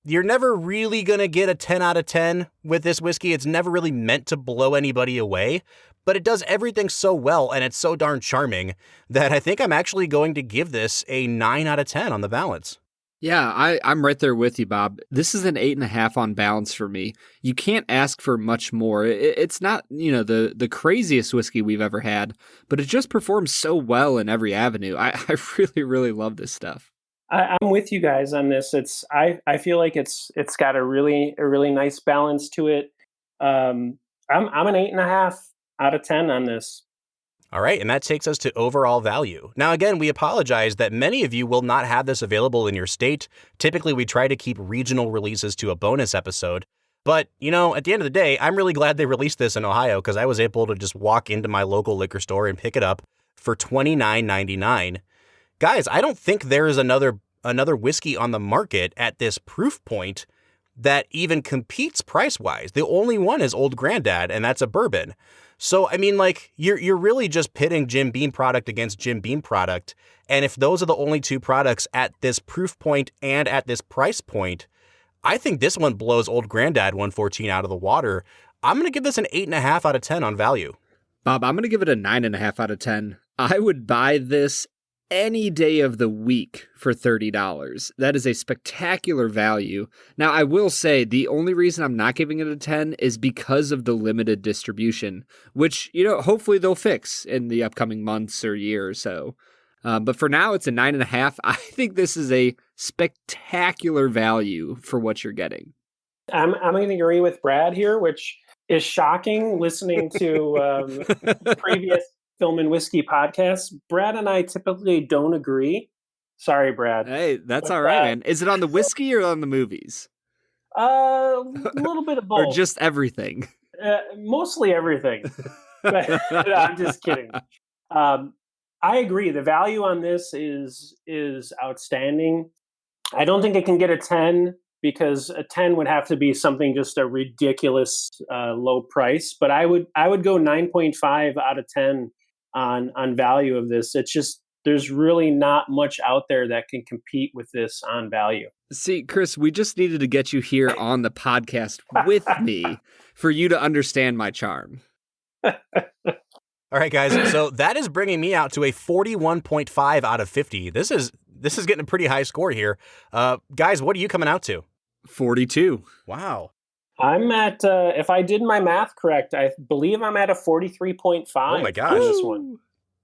you're never really going to get a 10 out of 10 with this whiskey. It's never really meant to blow anybody away, but it does everything so well, and it's so darn charming that I think I'm actually going to give this a 9 out of 10 on the balance. Yeah, I'm right there with you, Bob. This is an 8.5 on balance for me. You can't ask for much more. It's not, the craziest whiskey we've ever had, but it just performs so well in every avenue. I really, really love this stuff. I'm with you guys on this. I feel like it's got a really nice balance to it. I'm an 8.5 out of 10 on this. All right, and that takes us to overall value. Now, again, we apologize that many of you will not have this available in your state. Typically, we try to keep regional releases to a bonus episode. But, at the end of the day, I'm really glad they released this in Ohio because I was able to just walk into my local liquor store and pick it up for $29.99. Guys, I don't think there is another whiskey on the market at this proof point that even competes price-wise. The only one is Old Grandad, and that's a bourbon. So, I mean, like, you're really just pitting Jim Beam product against Jim Beam product. And if those are the only two products at this proof point and at this price point, I think this one blows Old Grandad 114 out of the water. I'm going to give this an 8.5 out of 10 on value. Bob, I'm going to give it a 9.5 out of 10. I would buy this any day of the week for $30. That is a spectacular value. Now, I will say the only reason I'm not giving it a 10 is because of the limited distribution, which, hopefully they'll fix in the upcoming months or year or so. But for now, it's a 9.5. I think this is a spectacular value for what you're getting. I'm going to agree with Brad here, which is shocking listening to previous Film and Whiskey podcasts. Brad and I typically don't agree. Sorry, Brad. Hey, that's all right, man. Is it on the whiskey or on the movies? A little bit of both. Or just everything? Mostly everything. But no, I'm just kidding. I agree. The value on this is outstanding. I don't think it can get a 10 because a 10 would have to be something just a ridiculous low price. But I would go 9.5 out of 10 on value of this. It's just there's really not much out there that can compete with this on value. See, Chris, we just needed to get you here on the podcast with me for you to understand my charm. All right, guys. So that is bringing me out to a 41.5 out of 50. This is getting a pretty high score here. Guys, what are you coming out to? 42. Wow. I'm at, if I did my math correct, I believe I'm at a 43.5. Oh my gosh. On this one.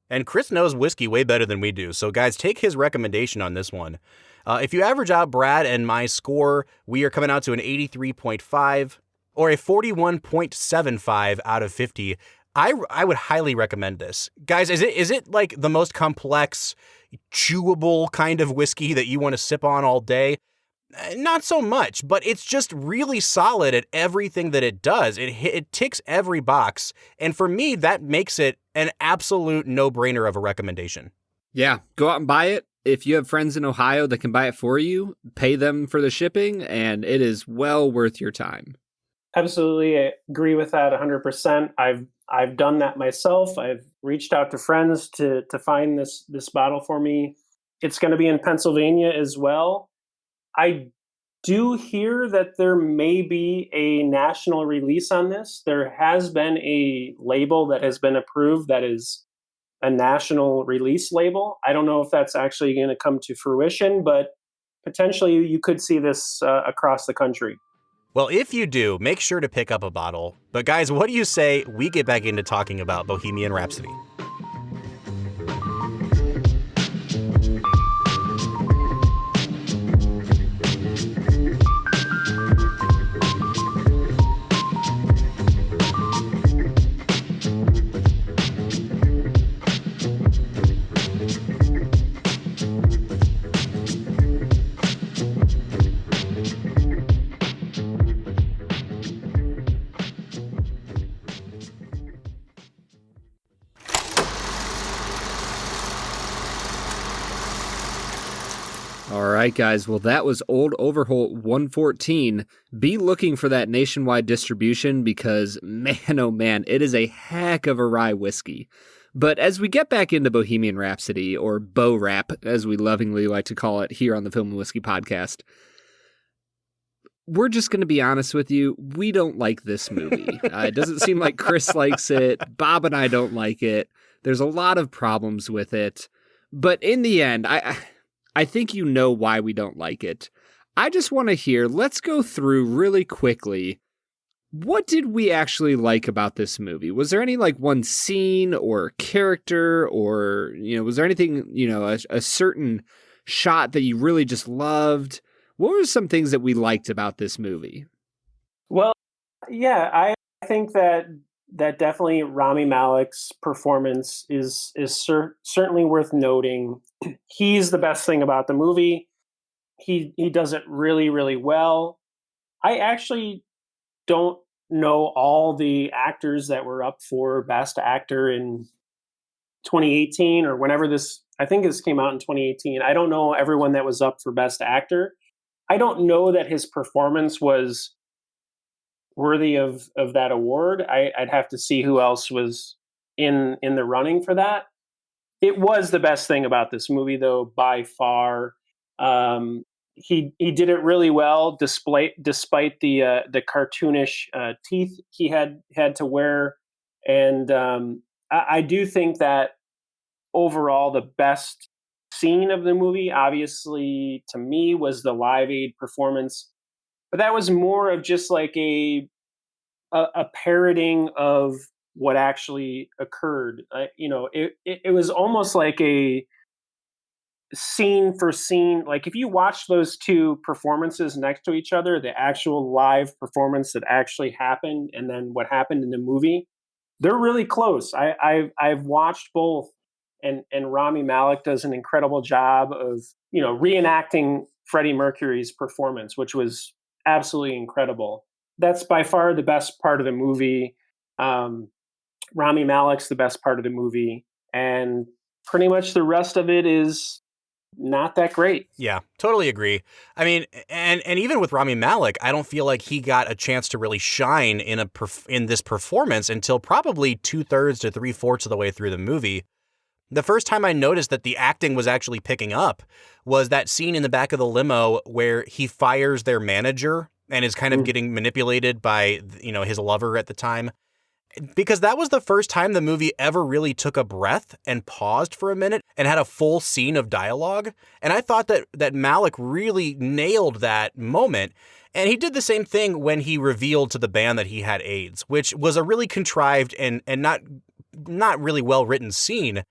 And Chris knows whiskey way better than we do. So guys, take his recommendation on this one. If you average out Brad and my score, we are coming out to an 83.5 or a 41.75 out of 50. I would highly recommend this. Guys, is it like the most complex, chewable kind of whiskey that you want to sip on all day? Not so much, but it's just really solid at everything that it does. It ticks every box. And for me, that makes it an absolute no-brainer of a recommendation. Yeah, go out and buy it. If you have friends in Ohio that can buy it for you, pay them for the shipping, and it is well worth your time. Absolutely. I agree with that 100%. I've done that myself. I've reached out to friends to find this bottle for me. It's going to be in Pennsylvania as well. I do hear that there may be a national release on this. There has been a label that has been approved that is a national release label. I don't know if that's actually going to come to fruition, but potentially you could see this across the country. Well, if you do, make sure to pick up a bottle. But guys, what do you say we get back into talking about Bohemian Rhapsody? All right, guys. Well, that was Old Overholt 114. Be looking for that nationwide distribution because, man, oh man, it is a heck of a rye whiskey. But as we get back into Bohemian Rhapsody, or Bo Rap, as we lovingly like to call it here on the Film and Whiskey podcast, we're just going to be honest with you. We don't like this movie. It doesn't seem like Chris likes it. Bob and I don't like it. There's a lot of problems with it. But in the end, I think you know why we don't like it. I just want to hear, let's go through really quickly, what did we actually like about this movie? Was there any one scene or character or, was there anything, a certain shot that you really just loved? What were some things that we liked about this movie? Well, yeah, I think that definitely Rami Malek's performance is certainly worth noting. He's the best thing about the movie. He does it really, really well. I actually don't know all the actors that were up for Best Actor in 2018 or whenever this, I think this came out in 2018. I don't know everyone that was up for Best Actor. I don't know that his performance was worthy of that award. I'd have to see who else was in the running for that. It was the best thing about this movie, though, by far. He did it really well, despite the cartoonish teeth he had to wear, and I do think that overall the best scene of the movie, obviously, to me, was the Live Aid performance. But that was more of just like a parroting of what actually occurred. It was almost like a scene for scene. Like if you watch those two performances next to each other, the actual live performance that actually happened, and then what happened in the movie, they're really close. I've watched both, and Rami Malek does an incredible job of reenacting Freddie Mercury's performance, which was absolutely incredible. That's by far the best part of the movie. Rami Malek's the best part of the movie, and pretty much the rest of it is not that great. Yeah, totally agree. I mean, and even with Rami Malek, I don't feel like he got a chance to really shine in this performance until probably 2/3 to 3/4 of the way through the movie. The first time I noticed that the acting was actually picking up was that scene in the back of the limo where he fires their manager and is kind of getting manipulated by, his lover at the time. Because that was the first time the movie ever really took a breath and paused for a minute and had a full scene of dialogue. And I thought that Malik really nailed that moment. And he did the same thing when he revealed to the band that he had AIDS, which was a really contrived and not really well-written scene.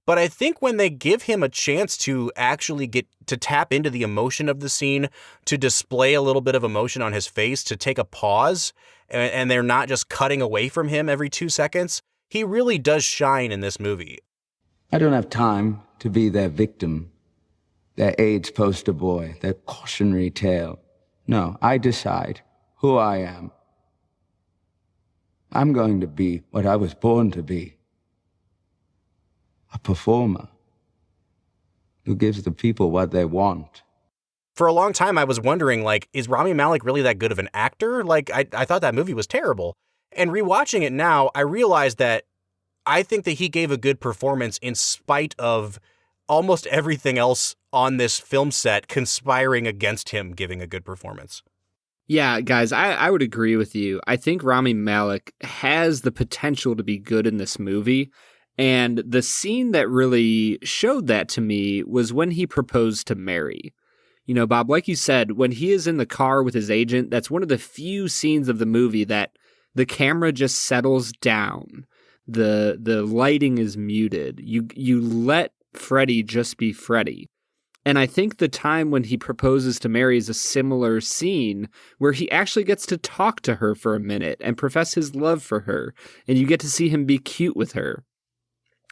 But I think when they give him a chance to actually get to tap into the emotion of the scene, to display a little bit of emotion on his face, to take a pause, and they're not just cutting away from him every 2 seconds, he really does shine in this movie. I don't have time to be their victim, their AIDS poster boy, their cautionary tale. No, I decide who I am. I'm going to be what I was born to be. A performer who gives the people what they want. For a long time, I was wondering, is Rami Malek really that good of an actor? I thought that movie was terrible. And rewatching it now, I realized that I think that he gave a good performance in spite of almost everything else on this film set conspiring against him giving a good performance. Yeah, guys, I would agree with you. I think Rami Malek has the potential to be good in this movie. And the scene that really showed that to me was when he proposed to Mary. Bob, like you said, when he is in the car with his agent, that's one of the few scenes of the movie that the camera just settles down. The lighting is muted. You let Freddie just be Freddie. And I think the time when he proposes to Mary is a similar scene where he actually gets to talk to her for a minute and profess his love for her. And you get to see him be cute with her.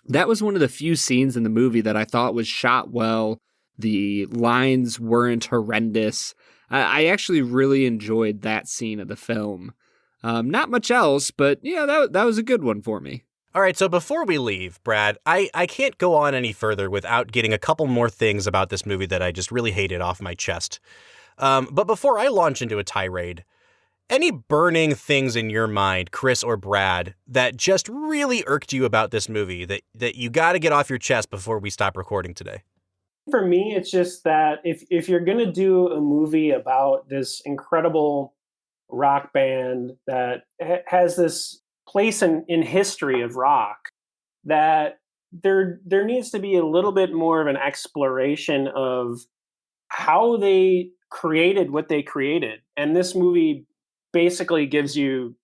That was one of the few scenes in the movie that I thought was shot well. The lines weren't horrendous. I actually really enjoyed that scene of the film. Not much else, but yeah, that was a good one for me. All right, so before we leave, Brad, I can't go on any further without getting a couple more things about this movie that I just really hated off my chest. But before I launch into a tirade, any burning things in your mind, Chris or Brad, that just really irked you about this movie that you got to get off your chest before we stop recording today? For me, it's just that if you're going to do a movie about this incredible rock band that has this place in history of rock, that there needs to be a little bit more of an exploration of how they created what they created. And this movie basically gives you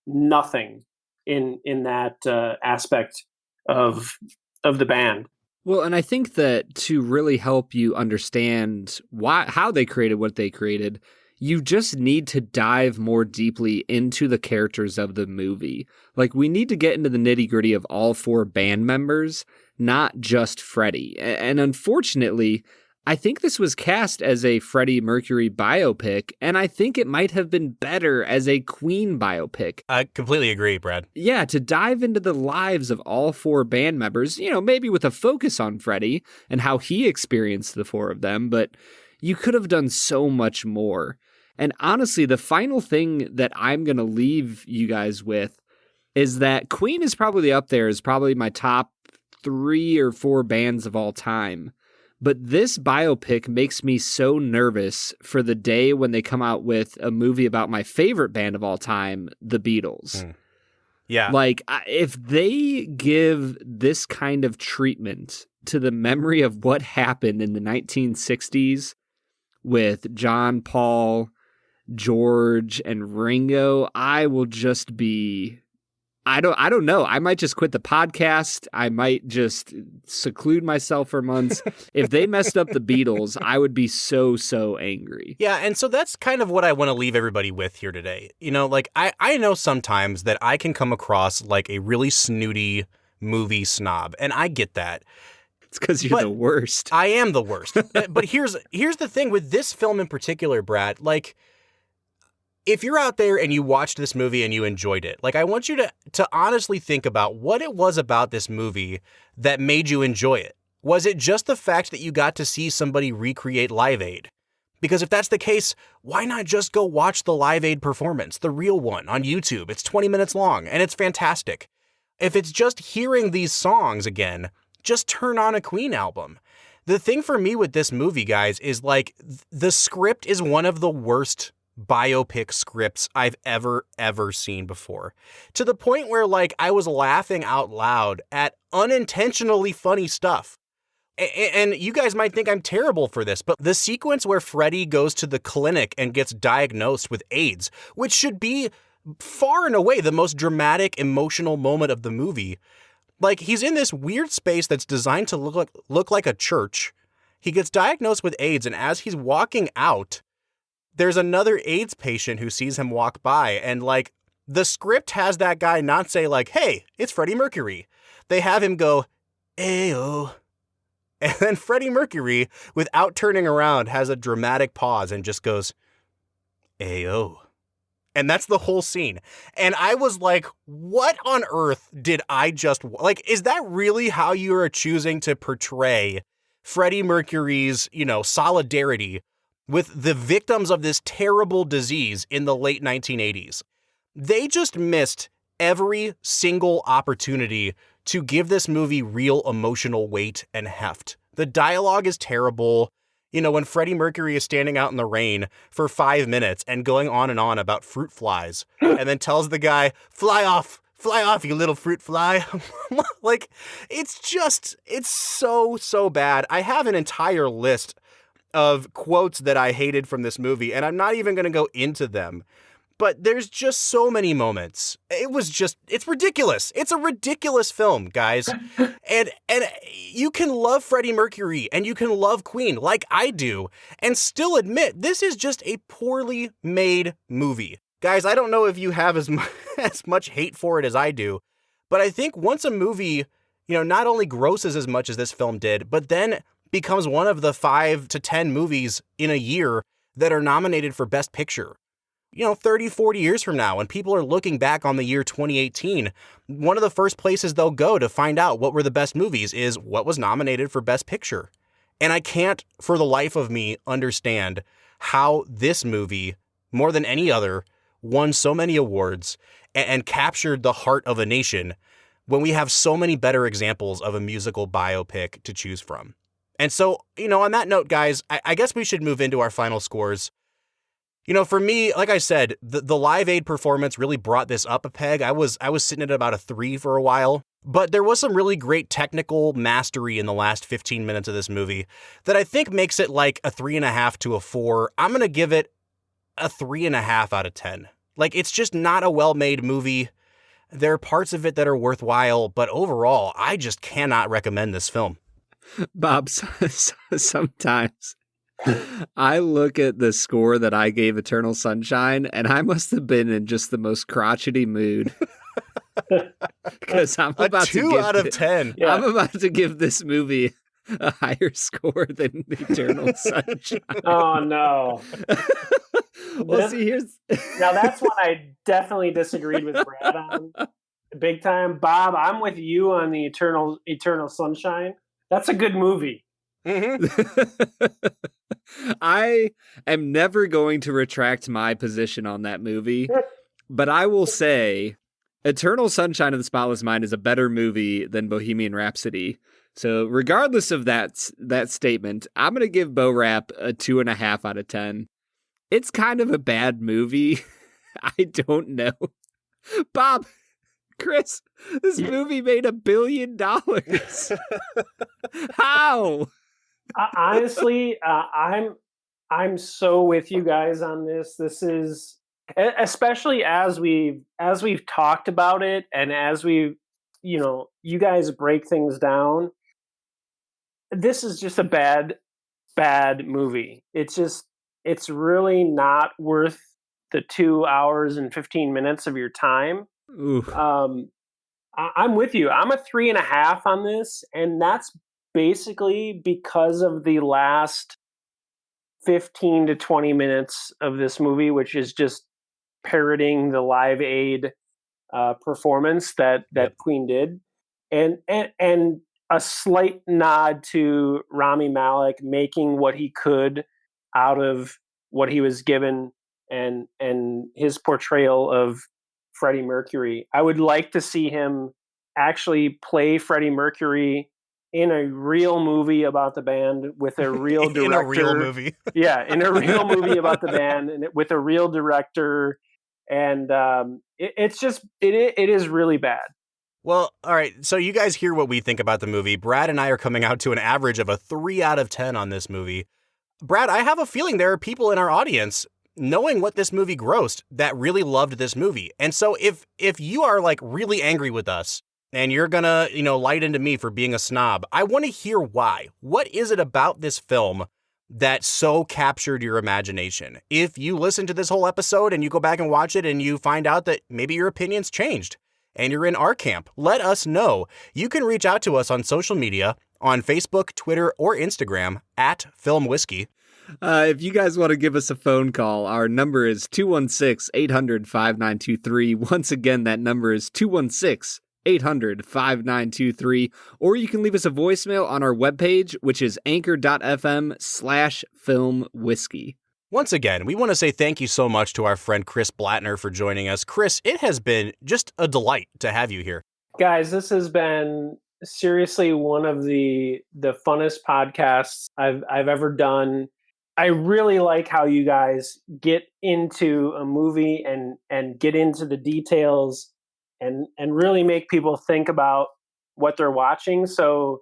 nothing in that aspect of the band. Well, and I think that to really help you understand how they created what they created, you just need to dive more deeply into the characters of the movie. We need to get into the nitty-gritty of all four band members, not just Freddie. And unfortunately, I think this was cast as a Freddie Mercury biopic, and I think it might have been better as a Queen biopic. I completely agree, Brad. Yeah, to dive into the lives of all four band members, maybe with a focus on Freddie and how he experienced the four of them, but you could have done so much more. And honestly, the final thing that I'm going to leave you guys with is that Queen is probably up there as probably my top 3 or 4 bands of all time. But this biopic makes me so nervous for the day when they come out with a movie about my favorite band of all time, the Beatles. Yeah. Like, if they give this kind of treatment to the memory of what happened in the 1960s with John, Paul, George, and Ringo, I will just be... I don't know. I might just quit the podcast. I might just seclude myself for months. If they messed up the Beatles, I would be so angry. Yeah, and so that's kind of what I want to leave everybody with here today. You know, like, I know sometimes that I can come across like a really snooty movie snob, and I get that. It's because you're the worst. I am the worst. But here's the thing with this film in particular, Brad, like, if you're out there and you watched this movie and you enjoyed it, like, I want you to honestly think about what it was about this movie that made you enjoy it. Was it just the fact that you got to see somebody recreate Live Aid? Because if that's the case, why not just go watch the Live Aid performance, the real one, on YouTube? It's 20 minutes long and it's fantastic. If it's just hearing these songs again, just turn on a Queen album. The thing for me with this movie, guys, is like the script is one of the worst biopic scripts I've ever seen before. To the point where, like, I was laughing out loud at unintentionally funny stuff. And you guys might think I'm terrible for this, but the sequence where Freddie goes to the clinic and gets diagnosed with AIDS, which should be far and away the most dramatic, emotional moment of the movie. Like, he's in this weird space that's designed to look like a church. He gets diagnosed with AIDS, and as he's walking out, there's another AIDS patient who sees him walk by, and, like, the script has that guy not say, like, hey, it's Freddie Mercury. They have him go, ayo. And then Freddie Mercury, without turning around, has a dramatic pause and just goes, ayo. And that's the whole scene. And I was like, what on earth did I just... Like, is that really how you are choosing to portray Freddie Mercury's, you know, solidarity with the victims of this terrible disease in the late 1980s? They just missed every single opportunity to give this movie real emotional weight and heft. The dialogue is terrible. You know, when Freddie Mercury is standing out in the rain for 5 minutes and going on and on about fruit flies and then tells the guy, fly off, you little fruit fly. Like, it's so bad. I have an entire list of quotes that I hated from this movie, and I'm not even going to go into them. But there's just so many moments. It's ridiculous. It's a ridiculous film, guys. And you can love Freddie Mercury and you can love Queen like I do and still admit this is just a poorly made movie. Guys, I don't know if you have as much hate for it as I do, but I think once a movie, you know, not only grosses as much as this film did, but then becomes one of the 5 to 10 movies in a year that are nominated for Best Picture. You know, 30, 40 years from now, when people are looking back on the year 2018, one of the first places they'll go to find out what were the best movies is what was nominated for Best Picture. And I can't, for the life of me, understand how this movie, more than any other, won so many awards and captured the heart of a nation when we have so many better examples of a musical biopic to choose from. And so, you know, on that note, guys, I guess we should move into our final scores. You know, for me, like I said, the Live Aid performance really brought this up a peg. I was sitting at about a 3 for a while, but there was some really great technical mastery in the last 15 minutes of this movie that I think makes it like a 3.5 to a 4. I'm going to give it a 3.5 out of 10. Like, it's just not a well-made movie. There are parts of it that are worthwhile, but overall, I just cannot recommend this film. Bob, sometimes I look at the score that I gave Eternal Sunshine, and I must have been in just the most crotchety mood. Because I'm about to give 2 out of 10. Yeah. I'm about to give this movie a higher score than Eternal Sunshine. Oh no! Well, see, here's now that's one I definitely disagreed with Brad on, big time. Bob, I'm with you on the Eternal Sunshine. That's a good movie. Mm-hmm. I am never going to retract my position on that movie, but I will say Eternal Sunshine of the Spotless Mind is a better movie than Bohemian Rhapsody. So regardless of that statement, I'm going to give Bo Rap a 2.5 out of 10. It's kind of a bad movie. I don't know. Bob, Chris, this movie made $1 billion. How? Honestly, I'm so with you guys on this. This is, especially as we've talked about it, and as we, you guys break things down. This is just a bad movie. It's really not worth the 2 hours and 15 minutes of your time. Oof. I'm with you. I'm a 3.5 on this, and that's basically because of the last 15 to 20 minutes of this movie, which is just parroting the Live Aid performance that Queen did, and a slight nod to Rami Malek making what he could out of what he was given, and his portrayal of Freddie Mercury. I would like to see him actually play Freddie Mercury in a real movie about the band with a real director. In a real movie. Yeah, in a real movie about the band and with a real director. And it is really bad. Well, all right. So you guys hear what we think about the movie. Brad and I are coming out to an average of a 3 out of 10 on this movie. Brad, I have a feeling there are people in our audience, knowing what this movie grossed, that really loved this movie. And so if you are like really angry with us and you're gonna, light into me for being a snob, I want to hear why. What is it about this film that so captured your imagination? If you listen to this whole episode and you go back and watch it and you find out that maybe your opinion's changed and you're in our camp, let us know. You can reach out to us on social media, on Facebook, Twitter, or Instagram at Film Whiskey. If you guys want to give us a phone call, our number is 216-800-5923. Once again, that number is 216-800-5923. Or you can leave us a voicemail on our webpage, which is anchor.fm/filmwhiskey. Once again, we want to say thank you so much to our friend Chris Blatner for joining us. Chris, it has been just a delight to have you here. Guys, this has been seriously one of the funnest podcasts I've ever done. I really like how you guys get into a movie and get into the details and really make people think about what they're watching. So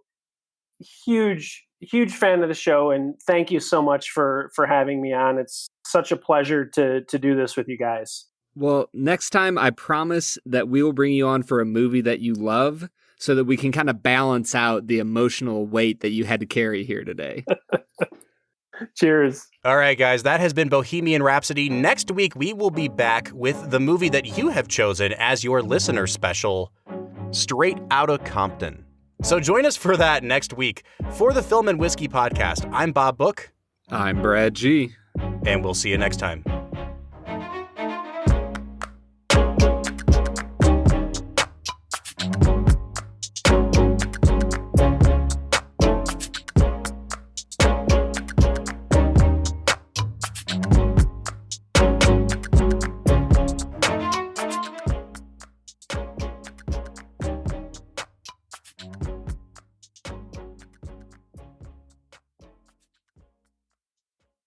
huge fan of the show, and thank you so much for having me on. It's such a pleasure to do this with you guys. Well, next time I promise that we will bring you on for a movie that you love so that we can kind of balance out the emotional weight that you had to carry here today. Cheers. All right, guys, that has been Bohemian Rhapsody. Next week, we will be back with the movie that you have chosen as your listener special, Straight Outta Compton. So join us for that next week. For the Film and Whiskey Podcast, I'm Bob Book. I'm Brad G. And we'll see you next time.